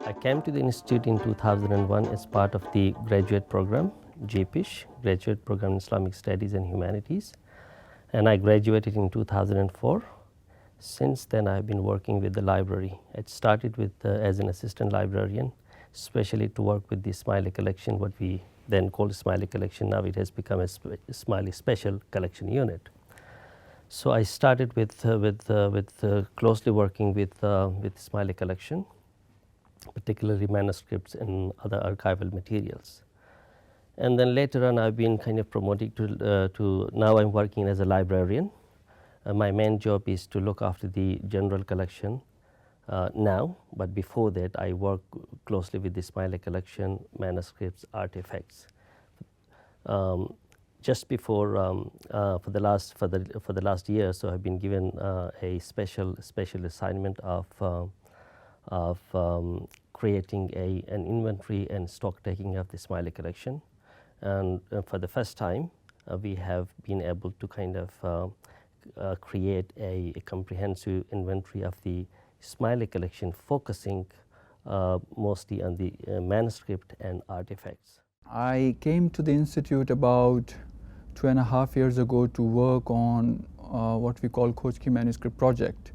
I came to the institute in 2001 as part of the graduate program, GPISH, Graduate Program in Islamic Studies and Humanities, and I graduated in 2004. Since then, I've been working with the library. I started with as an assistant librarian, especially to work with the Smiley collection, what we then called Smiley collection. Now it has become a Smiley special collection unit. So I started with closely working with Smiley collection, particularly manuscripts and other archival materials. And then later on, I've been kind of promoted to now I'm working as a librarian. My main job is to look after the general collection now, but before that, I work closely with the Smiley collection, manuscripts, artifacts. Just before for the last year, so I've been given a special assignment of creating an inventory and stock taking of the Smiley collection, and for the first time, we have been able to kind of create a comprehensive inventory of the Smiley collection, focusing mostly on the manuscript and artifacts. I came to the institute about 2.5 years ago to work on what we call Khoj Ki manuscript project.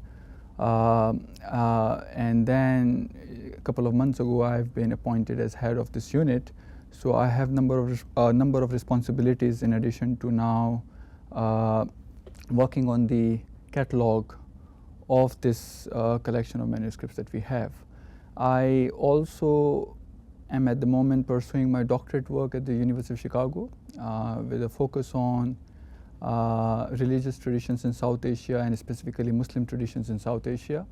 And then a couple of months ago, I've been appointed as head of this unit. So I have a number of responsibilities in addition to now working on the catalog of this collection of manuscripts that we have. I also am at the moment pursuing my doctorate work at the University of Chicago with a focus on religious traditions in South Asia and specifically Muslim traditions in South Asia.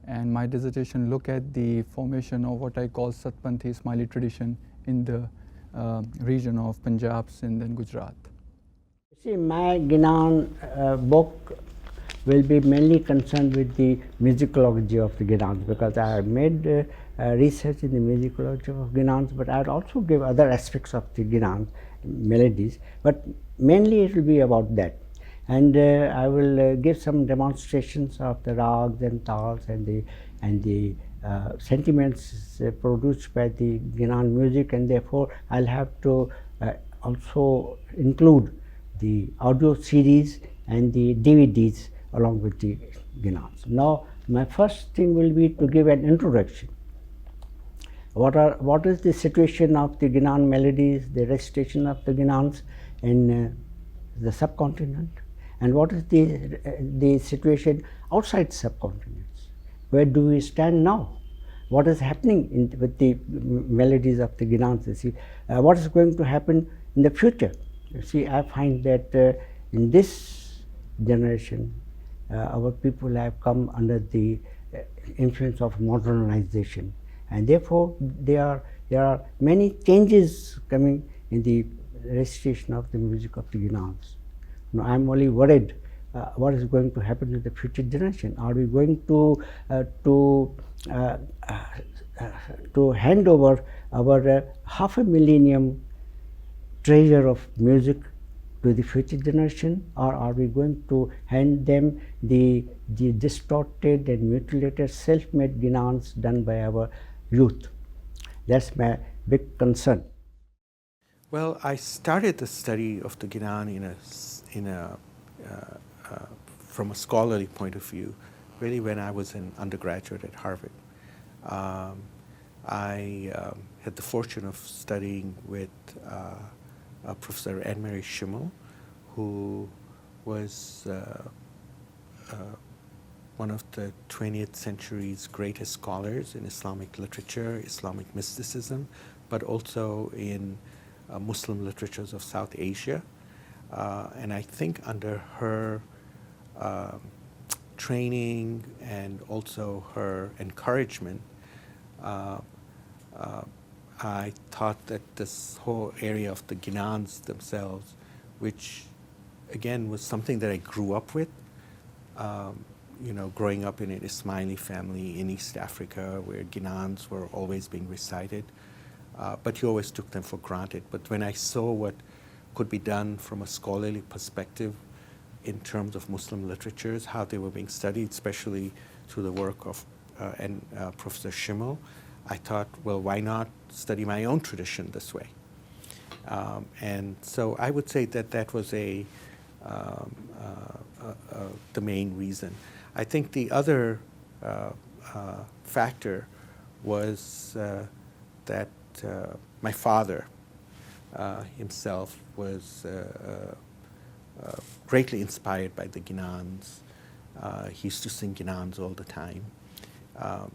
And my dissertation look at the formation of what I call Satpanthi Smiley tradition in the region of Punjab, Sindh and Gujarat. See, my Ginan book will be mainly concerned with the musicology of the Ginans, because I have made research in the musicology of Ginans, but I will also give other aspects of the Ginan melodies, but mainly it will be about that. And I will give some demonstrations of the rags and tals and the sentiments produced by the Ginan music, and therefore I'll have to also include the audio series and the DVDs along with the Ginans. Now, my first thing will be to give an introduction. What is the situation of the Ginan melodies, the recitation of the Ginans in the subcontinent, and what is the situation outside subcontinents? Where do we stand now? What is happening with the melodies of the Ginans? You see, what is going to happen in the future? You see, I find that in this generation, our people have come under the influence of modernization, and therefore there are many changes coming in the recitation of the music of the Ginans. Now, I am only worried what is going to happen to the future generation. Are we going to hand over our half a millennium treasure of music to the future generation, or are we going to hand them the distorted and mutilated self-made Ginans done by our youth? That's my big concern. Well, I started the study of the Ginan from a scholarly point of view, really when I was an undergraduate at Harvard. I had the fortune of studying with Professor Anne-Marie Schimmel, who was one of the 20th century's greatest scholars in Islamic literature, Islamic mysticism, but also in Muslim literatures of South Asia. And I think under her training and also her encouragement, I thought that this whole area of the Ginans themselves, which again was something that I grew up with, growing up in an Ismaili family in East Africa where Ginans were always being recited, but you always took them for granted. But when I saw what could be done from a scholarly perspective in terms of Muslim literatures, how they were being studied, especially through the work of Professor Schimmel, I thought, well, why not study my own tradition this way? And so I would say that that was the main reason. I think the other factor was that my father himself was greatly inspired by the Ginans. He used to sing Ginans all the time,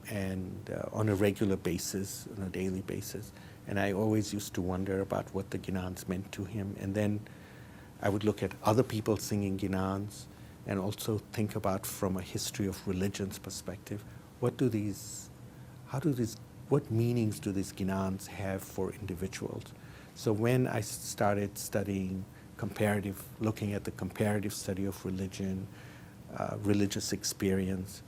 and on a regular basis, on a daily basis. And I always used to wonder about what the Ginans meant to him. And then I would look at other people singing Ginans and also think about, from a history of religions perspective, what meanings do these Ginans have for individuals? So when I started studying looking at the comparative study of religion, religious experience,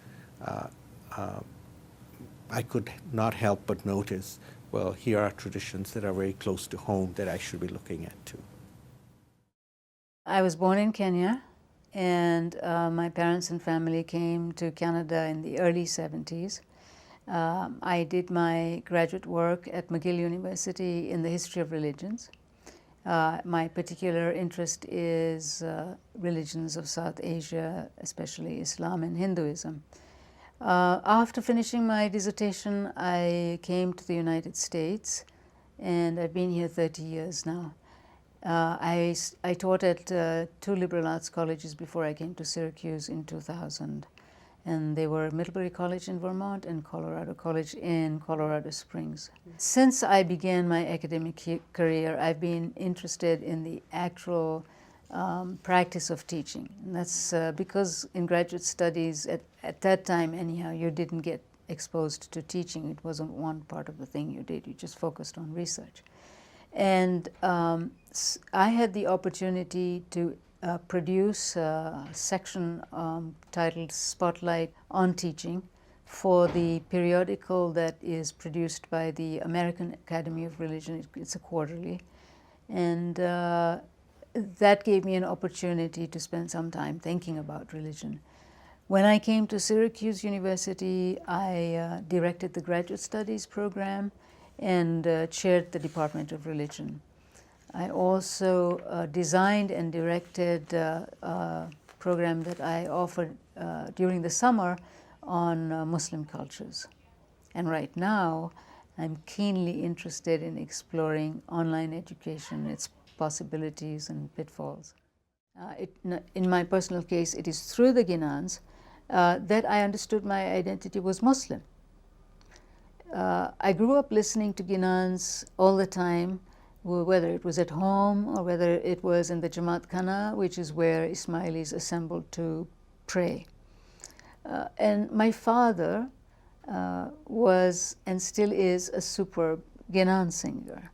I could not help but notice, well, here are traditions that are very close to home that I should be looking at too. I was born in Kenya, and my parents and family came to Canada in the early 70s. I did my graduate work at McGill University in the history of religions. My particular interest is religions of South Asia, especially Islam and Hinduism. After finishing my dissertation, I came to the United States, and I've been here 30 years now. I taught at two liberal arts colleges before I came to Syracuse in 2000. And they were Middlebury College in Vermont and Colorado College in Colorado Springs. Since I began my academic career, I've been interested in the actual practice of teaching. And that's because in graduate studies, at that time anyhow, you didn't get exposed to teaching. It wasn't one part of the thing you did. You just focused on research. And I had the opportunity to produce a section titled Spotlight on Teaching for the periodical that is produced by the American Academy of Religion. It's a quarterly. And that gave me an opportunity to spend some time thinking about religion. When I came to Syracuse University, I directed the graduate studies program and chaired the Department of Religion. I also designed and directed a program that I offered during the summer on Muslim cultures. And right now, I'm keenly interested in exploring online education, its possibilities and pitfalls. In my personal case, it is through the Ginans that I understood my identity was Muslim. I grew up listening to Ginans all the time, whether it was at home or whether it was in the Jamaat Khana, which is where Ismailis assembled to pray. And my father was and still is a superb Ginan singer.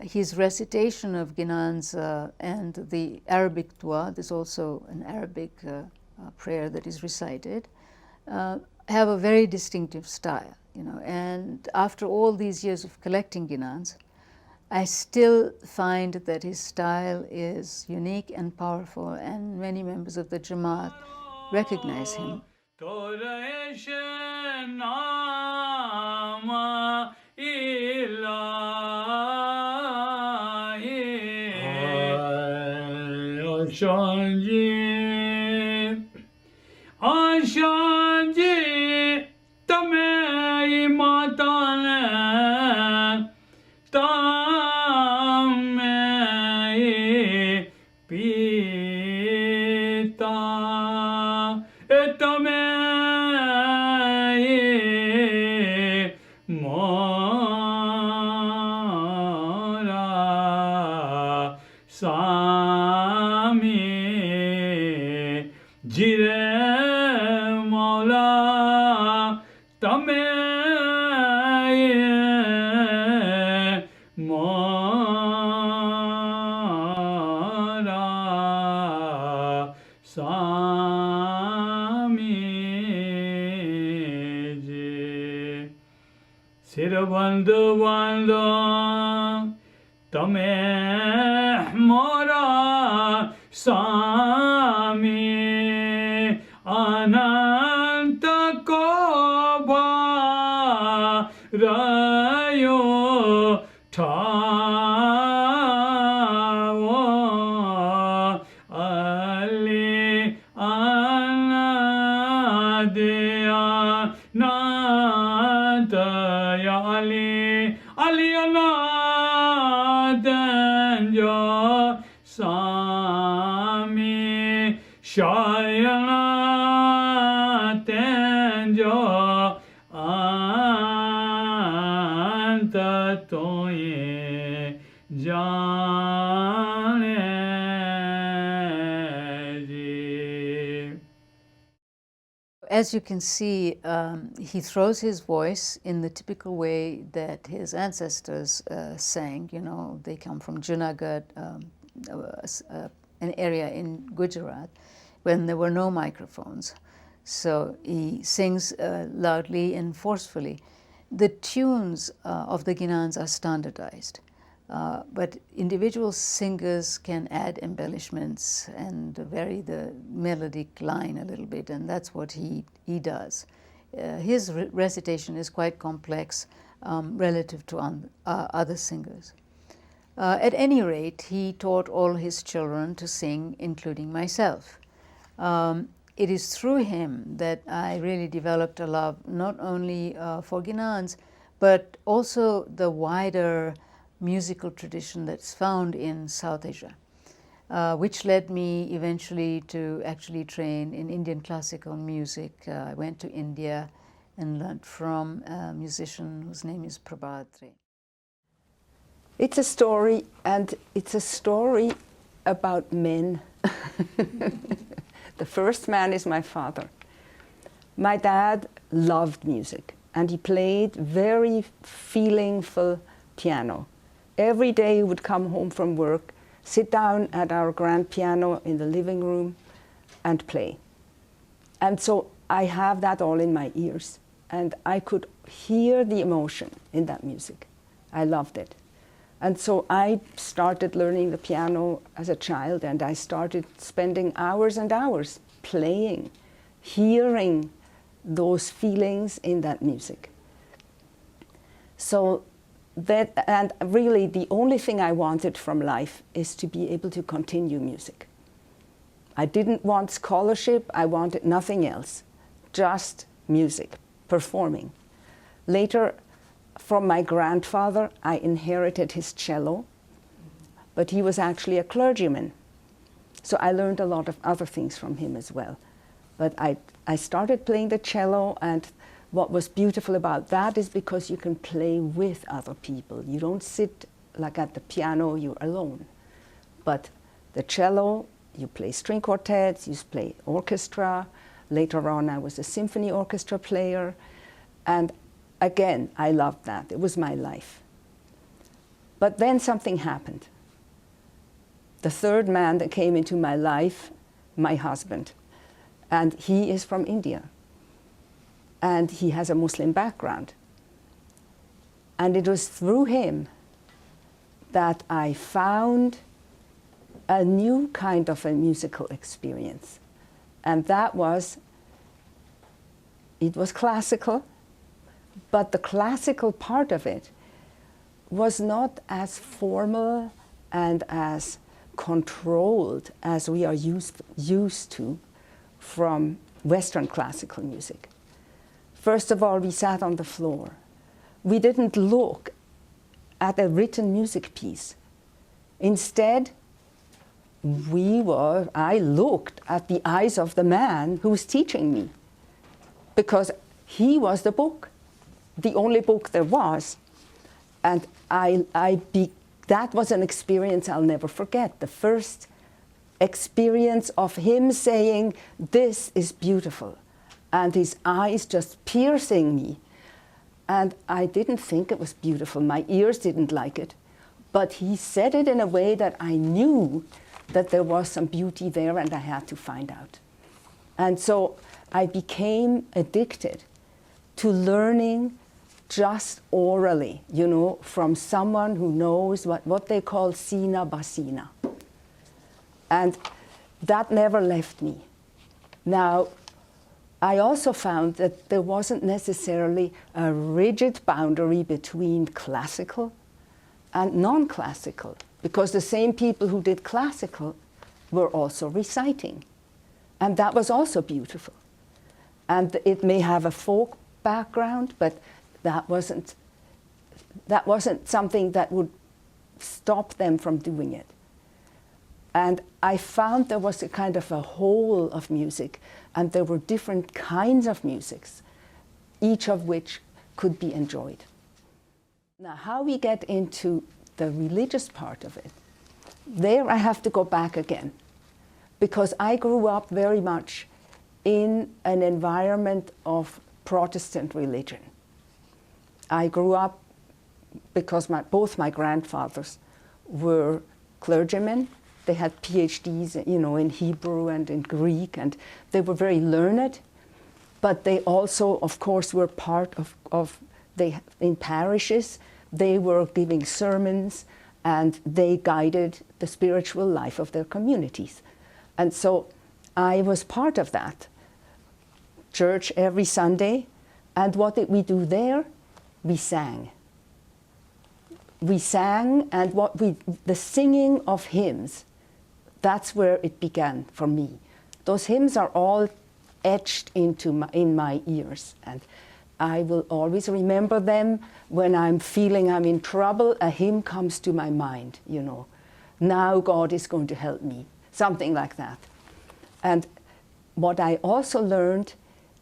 His recitation of Ginans and the Arabic dua, there's also an Arabic prayer that is recited, have a very distinctive style, and after all these years of collecting Ginans, I still find that his style is unique and powerful, and many members of the Jamaat recognize him. Sirabandhu bandhu tame mora sami ananta ko rayo tawa ali anadya nataya ali ali anadanjo sami shayana tenjo anta toye janeji. As you can see, he throws his voice in the typical way that his ancestors sang. You know, they come from Junagadh, an area in Gujarat, when there were no microphones. So he sings loudly and forcefully. The tunes of the Ginans are standardized, but individual singers can add embellishments and vary the melodic line a little bit, and that's what he does. His recitation is quite complex relative to other singers. At any rate, he taught all his children to sing, including myself. It is through him that I really developed a love not only for Ginans, but also the wider musical tradition that's found in South Asia, which led me eventually to actually train in Indian classical music. I went to India and learned from a musician whose name is Prabhatre. It's a story, and it's a story about men. The first man is my father. My dad loved music, and he played very feelingful piano. Every day he would come home from work, sit down at our grand piano in the living room and play. And so I have that all in my ears, and I could hear the emotion in that music. I loved it. And so I started learning the piano as a child, and I started spending hours and hours playing, hearing those feelings in that music. So that, and really the only thing I wanted from life is to be able to continue music. I didn't want scholarship, I wanted nothing else, just music, performing. Later, from my grandfather, I inherited his cello, but he was actually a clergyman. So I learned a lot of other things from him as well. But I started playing the cello, and what was beautiful about that is because you can play with other people. You don't sit like at the piano, you're alone. But the cello, you play string quartets, you play orchestra. Later on, I was a symphony orchestra player. And again, I loved that. It was my life. But then something happened. The third man that came into my life, my husband, and he is from India. And he has a Muslim background. And it was through him that I found a new kind of a musical experience. And that was, it was classical, but the classical part of it was not as formal and as controlled as we are used to from Western classical music. First of all, we sat on the floor. We didn't look at a written music piece. Instead, I looked at the eyes of the man who was teaching me, because he was the book, the only book there was. And that was an experience I'll never forget. The first experience of him saying, "This is beautiful," and his eyes just piercing me. And I didn't think it was beautiful. My ears didn't like it. But he said it in a way that I knew that there was some beauty there, and I had to find out. And so I became addicted to learning just orally, you know, from someone who knows what they call sina basina. And that never left me. Now, I also found that there wasn't necessarily a rigid boundary between classical and non-classical, because the same people who did classical were also reciting. And that was also beautiful. And it may have a folk background, but that wasn't something that would stop them from doing it. And I found there was a kind of a whole of music, and there were different kinds of musics, each of which could be enjoyed. Now, how we get into the religious part of it, there I have to go back again, because I grew up very much in an environment of Protestant religion. I grew up because both my grandfathers were clergymen. They had PhDs, in Hebrew and in Greek, and they were very learned. But they also, of course, were part in parishes. They were giving sermons, and they guided the spiritual life of their communities. And so I was part of that. Church every Sunday. And what did we do there? We sang. We sang, and the singing of hymns, that's where it began for me. Those hymns are all etched in my ears, and I will always remember them. When I'm feeling I'm in trouble, a hymn comes to my mind, Now God is going to help me, something like that. And what I also learned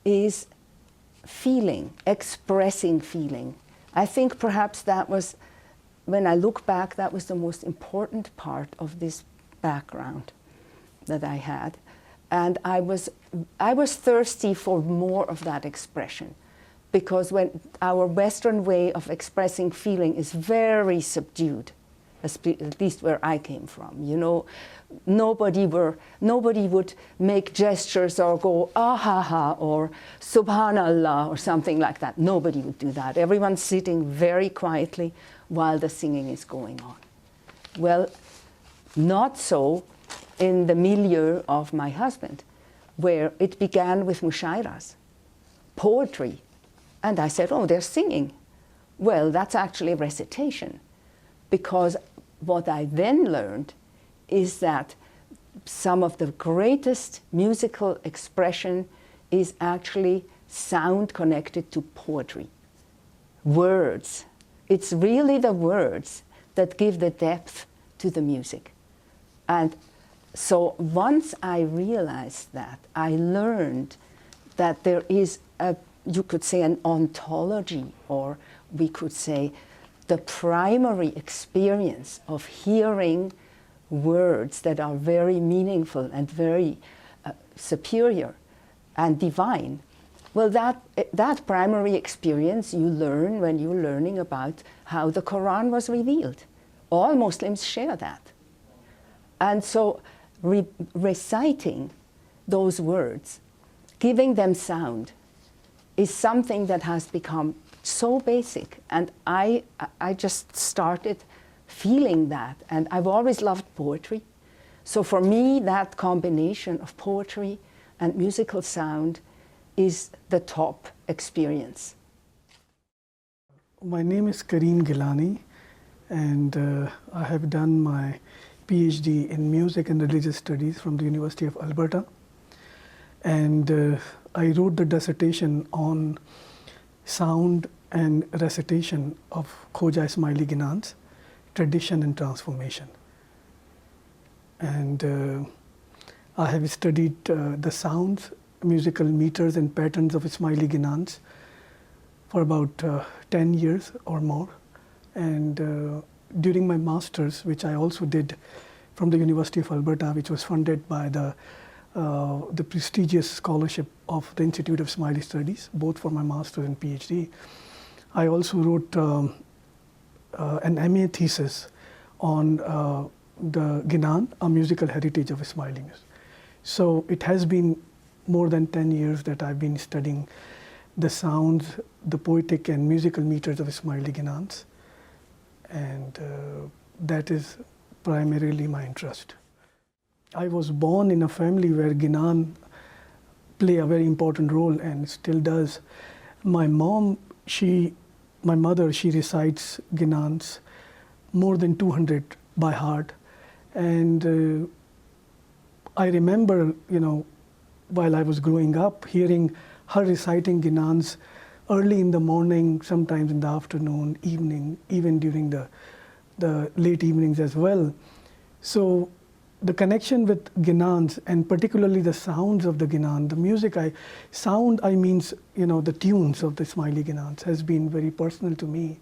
is feeling, expressing feeling. I think perhaps that was, when I look back, that was the most important part of this background that I had. And I was thirsty for more of that expression, because when our Western way of expressing feeling is very subdued, at least where I came from, nobody would make gestures or go ah ha ha or subhanallah or something like that. Nobody would do that. Everyone's sitting very quietly while the singing is going on. Well, not so in the milieu of my husband, where it began with mushairas, poetry. And I said, oh, they're singing. Well, that's actually recitation, because what I then learned is that some of the greatest musical expression is actually sound connected to poetry. Words. It's really the words that give the depth to the music. And so once I realized that, I learned that there is you could say an ontology, or we could say the primary experience of hearing words that are very meaningful and very superior and divine. Well, that primary experience you learn when you're learning about how the Quran was revealed. All Muslims share that. And so reciting those words, giving them sound, is something that has become so basic. And I just started feeling that. And I've always loved poetry. So for me, that combination of poetry and musical sound is the top experience. My name is Kareem Gilani, and I have done my PhD in Music and Religious Studies from the University of Alberta. And I wrote the dissertation on sound and recitation of Khoja Ismaili Ginan's tradition and transformation. And I have studied the sounds, musical meters and patterns of Ismaili Ginans for about 10 years or more. And during my master's, which I also did from the University of Alberta, which was funded by the prestigious scholarship of the Institute of Ismaili Studies, both for my master's and PhD, I also wrote an MA thesis on the Ginan, a musical heritage of Ismaili music. So it has been more than 10 years that I've been studying the sounds, the poetic and musical meters of Ismaili Ginans, and that is primarily my interest. I was born in a family where Ginan play a very important role and still does. My mom, my mother, she recites Ginans more than 200 by heart. And I remember, while I was growing up, hearing her reciting Ginans early in the morning, sometimes in the afternoon, evening, even during the late evenings as well. So the connection with Ginans, and particularly the sounds of the Ginan, the music, I means, the tunes of the Ismaili Ginans has been very personal to me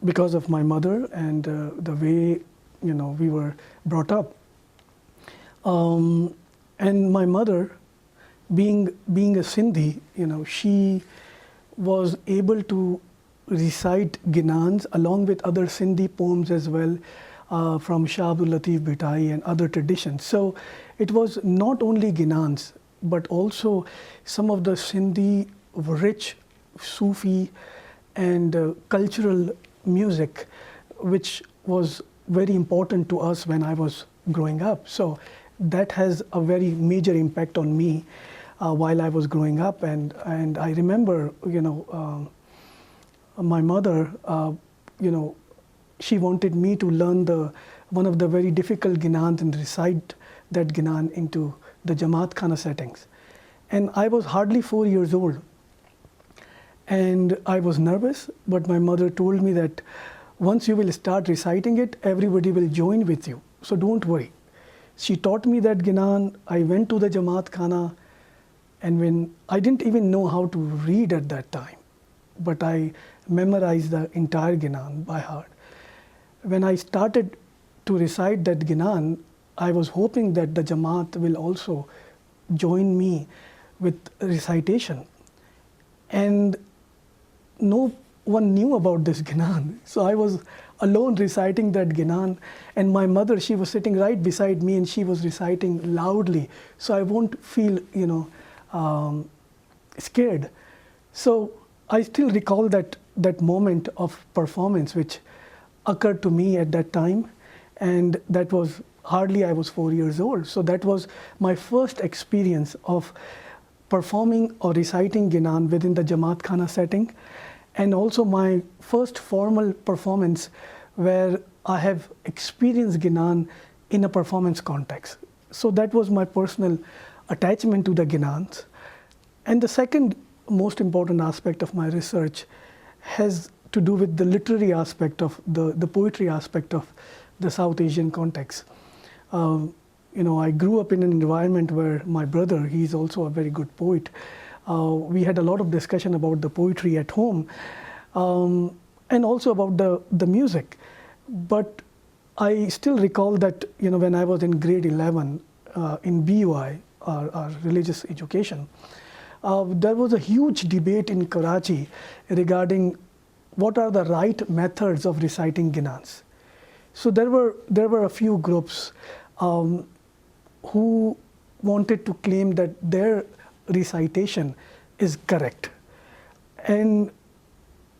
because of my mother and the way, we were brought up. And my mother, being a Sindhi, she was able to recite Ginans along with other Sindhi poems as well, from Shah Abdul Latif Bhitai and other traditions. So it was not only Ginans, but also some of the Sindhi rich Sufi and cultural music, which was very important to us when I was growing up. So that has a very major impact on me while I was growing up. And I remember, my mother, she wanted me to learn one of the very difficult Ginans and recite that Ginan into the Jamaat Khana settings. And I was hardly 4 years old. And I was nervous, but my mother told me that once you will start reciting it, everybody will join with you. So don't worry. She taught me that Ginan. I went to the Jamaat Khana, and when I didn't even know how to read at that time, but I memorized the entire Ginan by heart. When I started to recite that Ginan, I was hoping that the Jamaat will also join me with recitation. And no one knew about this Ginan. So I was alone reciting that Ginan, and my mother, she was sitting right beside me and she was reciting loudly, so I won't feel, scared. So I still recall that moment of performance which occurred to me at that time, and that was hardly I was 4 years old. So that was my first experience of performing or reciting Ginan within the Jamaat Khana setting, and also my first formal performance where I have experienced Ginan in a performance context. So that was my personal attachment to the Ginans. And the second most important aspect of my research has to do with the literary aspect of the poetry aspect of the South Asian context. I grew up in an environment where my brother, he's also a very good poet. We had a lot of discussion about the poetry at home, and also about the music. But I still recall that, when I was in grade 11 in BUI, our religious education, there was a huge debate in Karachi regarding what are the right methods of reciting Ginans. So there were a few groups who wanted to claim that their recitation is correct. And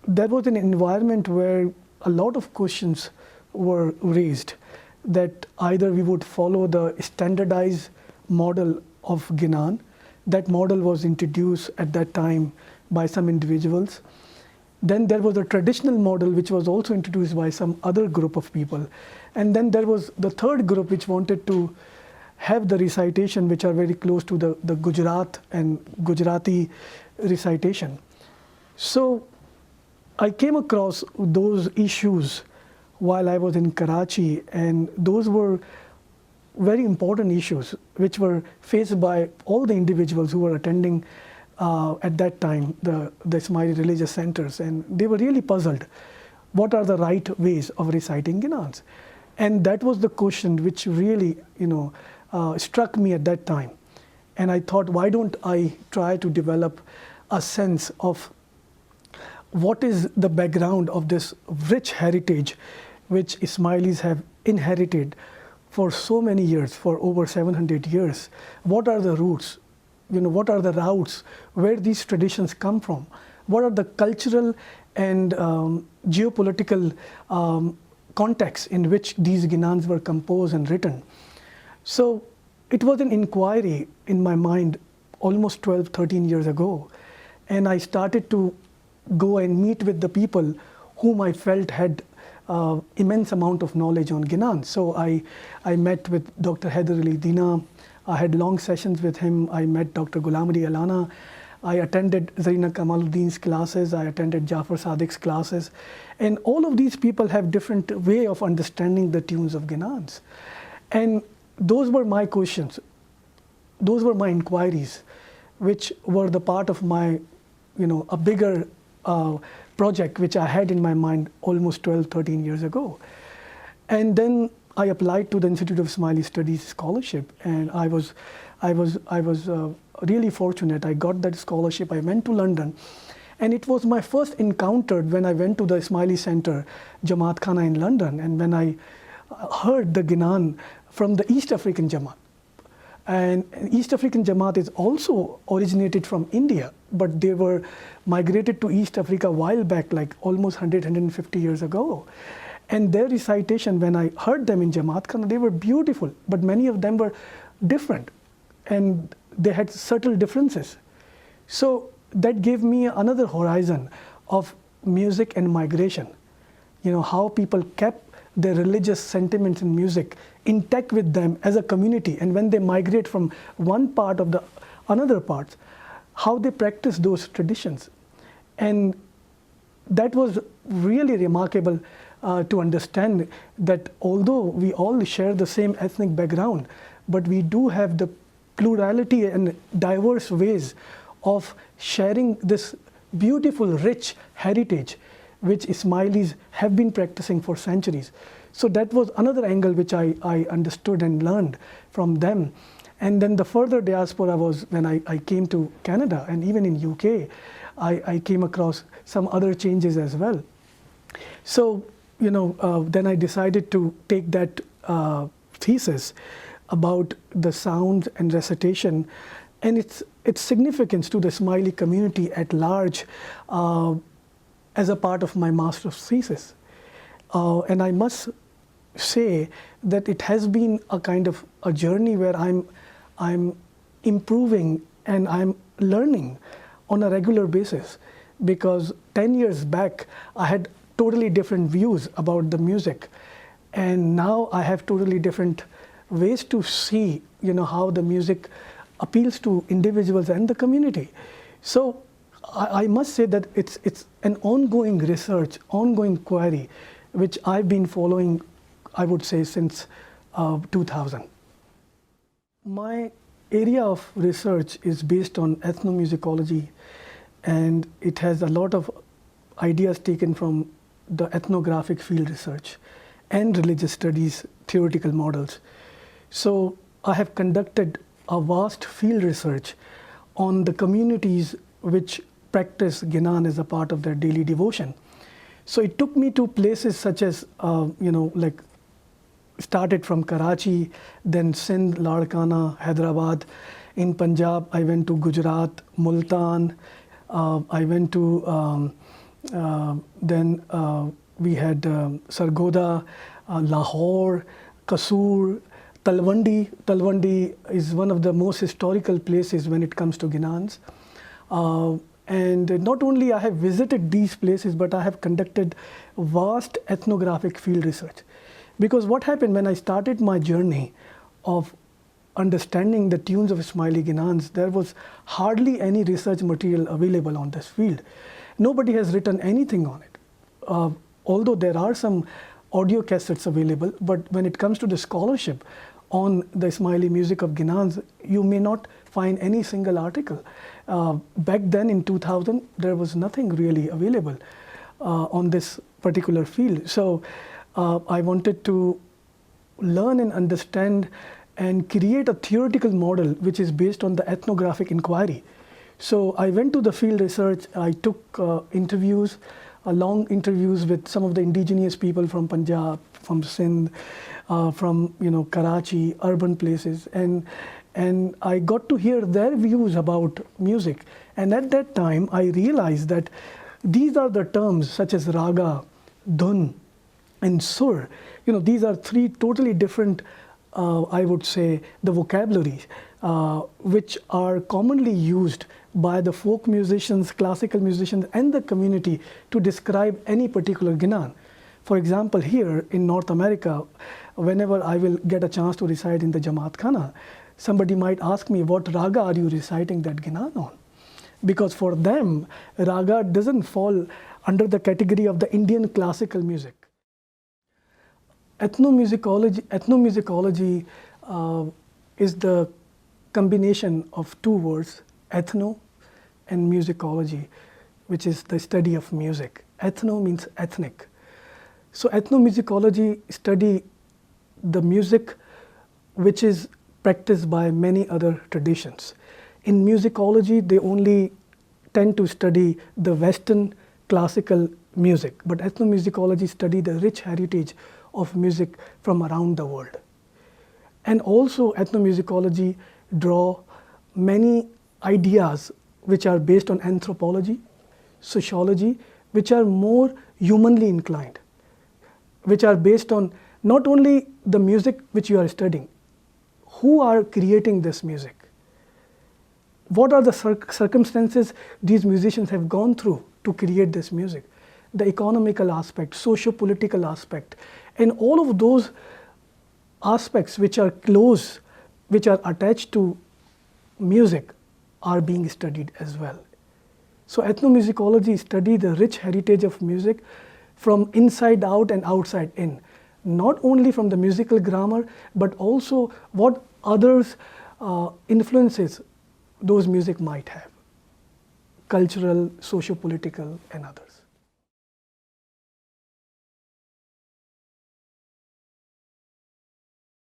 there was an environment where a lot of questions were raised, that either we would follow the standardized model of Ginan. That model was introduced at that time by some individuals. Then there was a traditional model which was also introduced by some other group of people. And then there was the third group which wanted to have the recitation which are very close to the Gujarat and Gujarati recitation. So I came across those issues while I was in Karachi, and those were very important issues which were faced by all the individuals who were attending at that time the Ismaili religious centers, and they were really puzzled. What are the right ways of reciting Ginans? And that was the question which really, struck me at that time. And I thought, why don't I try to develop a sense of what is the background of this rich heritage which Ismailis have inherited for so many years, for over 700 years. What are the roots? What are the routes where these traditions come from? What are the cultural and geopolitical contexts in which these Ginans were composed and written? So it was an inquiry in my mind almost 12, 13 years ago. And I started to go and meet with the people whom I felt had immense amount of knowledge on Ginan. So I met with Dr. Haider Ali Dina. I had long sessions with him. I met Dr. Ghulamadi Alana. I attended Zarina Kamaluddin's classes. I attended Jafar Sadiq's classes. And all of these people have different way of understanding the tunes of Ginans. And those were my questions. Those were my inquiries, which were the part of my, a bigger project which I had in my mind almost 12, 13 years ago. And then I applied to the Institute of Ismaili Studies scholarship, and I was really fortunate. I got that scholarship. I went to London, and it was my first encounter when I went to the Ismaili Center, Jamaat Khana in London, and when I heard the Ginan from the East African Jamaat. And East African Jamaat is also originated from India, but they were migrated to East Africa a while back, like almost 100, 150 years ago. And their recitation, when I heard them in Jamaat Khana, they were beautiful, but many of them were different, and they had subtle differences. So that gave me another horizon of music and migration. How people kept their religious sentiments in music intact with them as a community, and when they migrate from one part of the another part, how they practice those traditions. And that was really remarkable to understand that although we all share the same ethnic background, but we do have the plurality and diverse ways of sharing this beautiful, rich heritage which Ismailis have been practicing for centuries. So that was another angle which I understood and learned from them. And then the further diaspora was when I came to Canada, and even in UK, I came across some other changes as well. So, then I decided to take that thesis about the sound and recitation and its significance to the Ismaili community at large as a part of my master's thesis. And I must say that it has been a kind of a journey where I'm improving and I'm learning on a regular basis, because 10 years back I had totally different views about the music, and now I have totally different ways to see how the music appeals to individuals and the community. So I must say that it's an ongoing research, ongoing query, which I've been following, I would say, since 2000. My area of research is based on ethnomusicology, and it has a lot of ideas taken from the ethnographic field research and religious studies theoretical models. So I have conducted a vast field research on the communities which practice Ginan as a part of their daily devotion. So it took me to places such as, like started from Karachi, then Sindh, Larkana, Hyderabad. In Punjab, I went to Gujarat, Multan. I went to, then we had Sargodha, Lahore, Kasur, Talwandi. Talwandi is one of the most historical places when it comes to Ginans. And not only I have visited these places, but I have conducted vast ethnographic field research. Because what happened when I started my journey of understanding the tunes of Ismaili Ginans, there was hardly any research material available on this field. Nobody has written anything on it. Although there are some audio cassettes available, but when it comes to the scholarship on the Ismaili music of Ginans, you may not find any single article. Back then in 2000, there was nothing really available on this particular field. So I wanted to learn and understand and create a theoretical model which is based on the ethnographic inquiry. So I went to the field research. I took interviews, long interviews with some of the indigenous people from Punjab, from Sindh, from Karachi, urban places, and I got to hear their views about music. And at that time, I realized that these are the terms such as raga, dhun, and sur. These are three totally different I would say, the vocabulary which are commonly used by the folk musicians, classical musicians, and the community to describe any particular Ginan. For example, here in North America, whenever I will get a chance to recite in the Jamaat Khana, somebody might ask me, what raga are you reciting that Ginan on? Because for them, raga doesn't fall under the category of the Indian classical music. Ethnomusicology is the combination of two words, ethno and musicology, which is the study of music. Ethno means ethnic. So ethnomusicology study the music which is practiced by many other traditions. In musicology, they only tend to study the Western classical music, but ethnomusicology study the rich heritage of music from around the world. And also ethnomusicology draw many ideas which are based on anthropology, sociology, which are more humanly inclined, which are based on not only the music which you are studying, who are creating this music, what are the circumstances these musicians have gone through to create this music, the economical aspect, socio-political aspect, and all of those aspects which are close, which are attached to music, are being studied as well. So ethnomusicology study the rich heritage of music from inside out and outside in, not only from the musical grammar, but also what others influences those music might have, cultural, socio-political, and others.